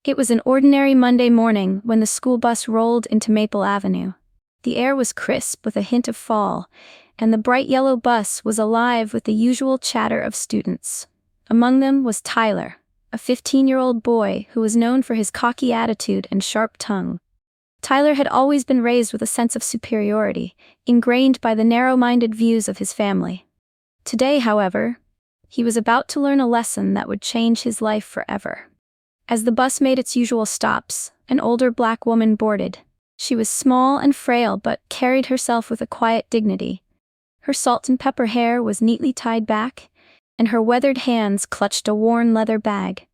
It was an ordinary Monday morning when the school bus rolled into Maple Avenue. The air was crisp with a hint of fall, and the bright yellow bus was alive with the usual chatter of students. Among them was Tyler, a 15-year-old boy who was known for his cocky attitude and sharp tongue. Tyler had always been raised with a sense of superiority, ingrained by the narrow-minded views of his family. Today, however, he was about to learn a lesson that would change his life forever. As the bus made its usual stops, an older black woman boarded. She was small and frail but carried herself with a quiet dignity. Her salt and pepper hair was neatly tied back, and her weathered hands clutched a worn leather bag.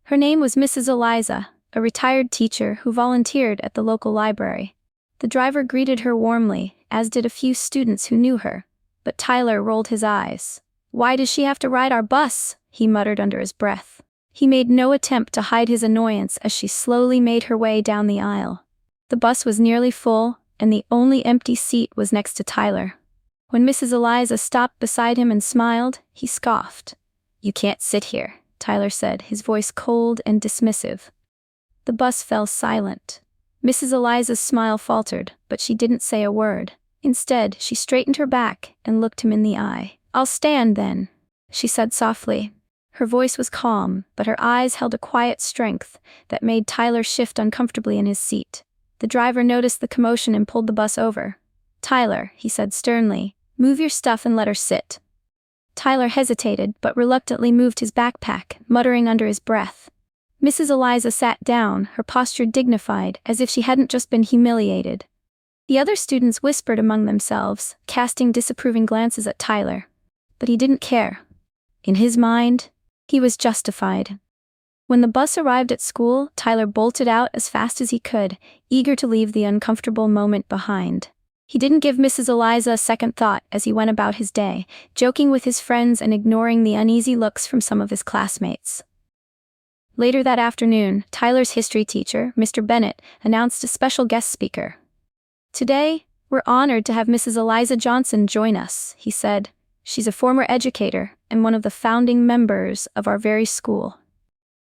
Her name was Mrs. Eliza, a retired teacher who volunteered at the local library. The driver greeted her warmly, as did a few students who knew her, but Tyler rolled his eyes. "Why does she have to ride our bus?" he muttered under his breath. He made no attempt to hide his annoyance as she slowly made her way down the aisle. The bus was nearly full, and the only empty seat was next to Tyler. When Mrs. Eliza stopped beside him and smiled, he scoffed. "You can't sit here," Tyler said, his voice cold and dismissive. The bus fell silent. Mrs. Eliza's smile faltered, but she didn't say a word. Instead, she straightened her back and looked him in the eye. "I'll stand then," she said softly. Her voice was calm, but her eyes held a quiet strength that made Tyler shift uncomfortably in his seat. The driver noticed the commotion and pulled the bus over. "Tyler," he said sternly, "move your stuff and let her sit." Tyler hesitated but reluctantly moved his backpack, muttering under his breath. Mrs. Eliza sat down, her posture dignified, as if she hadn't just been humiliated. The other students whispered among themselves, casting disapproving glances at Tyler. But he didn't care. In his mind, he was justified. When the bus arrived at school, Tyler bolted out as fast as he could, eager to leave the uncomfortable moment behind. He didn't give Mrs. Eliza a second thought as he went about his day, joking with his friends and ignoring the uneasy looks from some of his classmates. Later that afternoon, Tyler's history teacher, Mr. Bennett, announced a special guest speaker. "Today, we're honored to have Mrs. Eliza Johnson join us," he said. "She's a former educator and one of the founding members of our very school."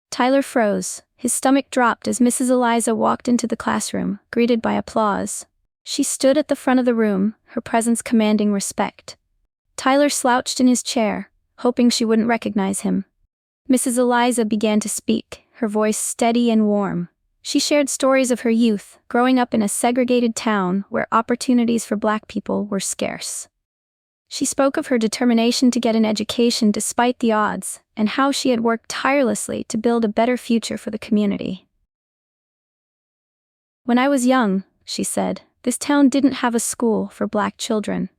Tyler froze. His stomach dropped as Mrs. Eliza walked into the classroom, greeted by applause. She stood at the front of the room, her presence commanding respect. Tyler slouched in his chair, hoping she wouldn't recognize him. Mrs. Eliza began to speak, her voice steady and warm. She shared stories of her youth, growing up in a segregated town where opportunities for Black people were scarce. She spoke of her determination to get an education despite the odds, and how she had worked tirelessly to build a better future for the community. "When I was young," she said, "this town didn't have a school for Black children.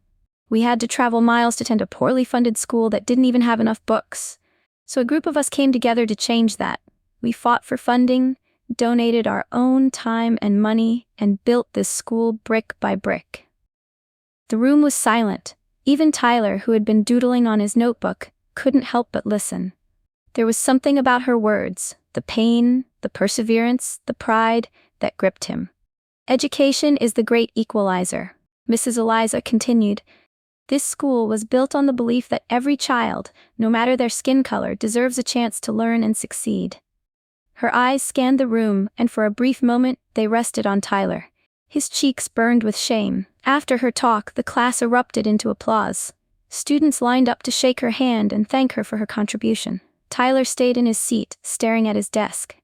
We had to travel miles to attend a poorly funded school that didn't even have enough books. So a group of us came together to change that. We fought for funding, donated our own time and money, and built this school brick by brick." The room was silent. Even Tyler, who had been doodling on his notebook, couldn't help but listen. There was something about her words, the pain, the perseverance, the pride, that gripped him. "Education is the great equalizer," Mrs. Eliza continued. "This school was built on the belief that every child, no matter their skin color, deserves a chance to learn and succeed." Her eyes scanned the room, and for a brief moment, they rested on Tyler. His cheeks burned with shame. After her talk, the class erupted into applause. Students lined up to shake her hand and thank her for her contribution. Tyler stayed in his seat, staring at his desk.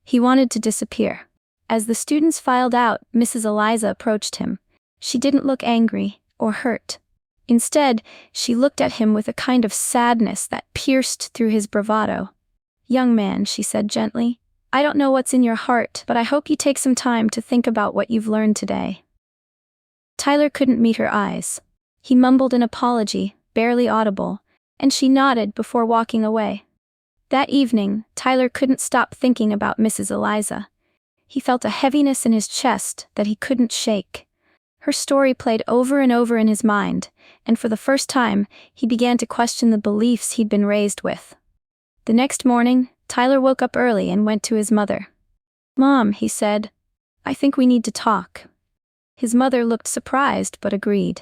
He wanted to disappear. As the students filed out, Mrs. Eliza approached him. She didn't look angry or hurt. Instead, she looked at him with a kind of sadness that pierced through his bravado. "Young man," she said gently, "I don't know what's in your heart, but I hope you take some time to think about what you've learned today." Tyler couldn't meet her eyes. He mumbled an apology, barely audible, and she nodded before walking away. That evening, Tyler couldn't stop thinking about Mrs. Eliza. He felt a heaviness in his chest that he couldn't shake. Her story played over and over in his mind, and for the first time, he began to question the beliefs he'd been raised with. The next morning, Tyler woke up early and went to his mother. "Mom," he said, "I think we need to talk." His mother looked surprised but agreed.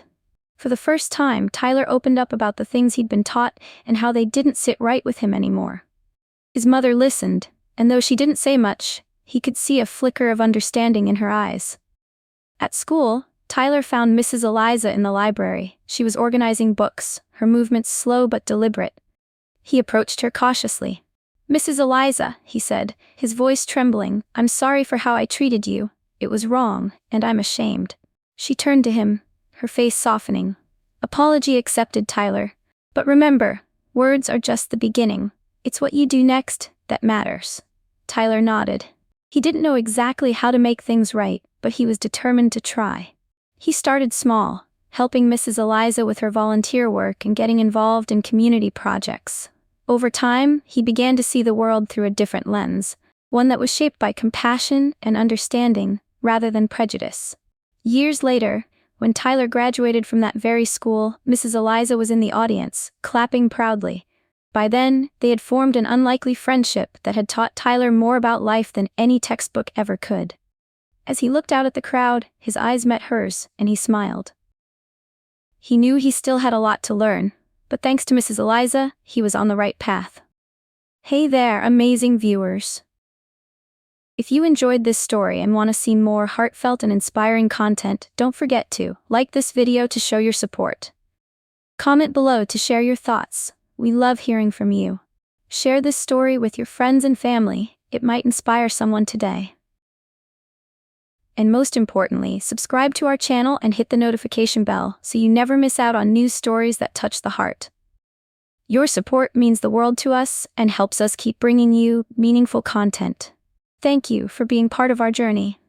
For the first time, Tyler opened up about the things he'd been taught and how they didn't sit right with him anymore. His mother listened, and though she didn't say much, he could see a flicker of understanding in her eyes. At school, Tyler found Mrs. Eliza in the library. She was organizing books, her movements slow but deliberate. He approached her cautiously. "Mrs. Eliza," he said, his voice trembling, "I'm sorry for how I treated you. It was wrong, and I'm ashamed." She turned to him, her face softening. "Apology accepted, Tyler. But remember, words are just the beginning. It's what you do next that matters." Tyler nodded. He didn't know exactly how to make things right, but he was determined to try. He started small, helping Mrs. Eliza with her volunteer work and getting involved in community projects. Over time, he began to see the world through a different lens, one that was shaped by compassion and understanding, rather than prejudice. Years later, when Tyler graduated from that very school, Mrs. Eliza was in the audience, clapping proudly. By then, they had formed an unlikely friendship that had taught Tyler more about life than any textbook ever could. As he looked out at the crowd, his eyes met hers, and he smiled. He knew he still had a lot to learn, but thanks to Mrs. Eliza, he was on the right path. Hey there, amazing viewers! If you enjoyed this story and want to see more heartfelt and inspiring content, don't forget to like this video to show your support. Comment below to share your thoughts. We love hearing from you. Share this story with your friends and family. It might inspire someone today. And most importantly, subscribe to our channel and hit the notification bell so you never miss out on news stories that touch the heart. Your support means the world to us and helps us keep bringing you meaningful content. Thank you for being part of our journey.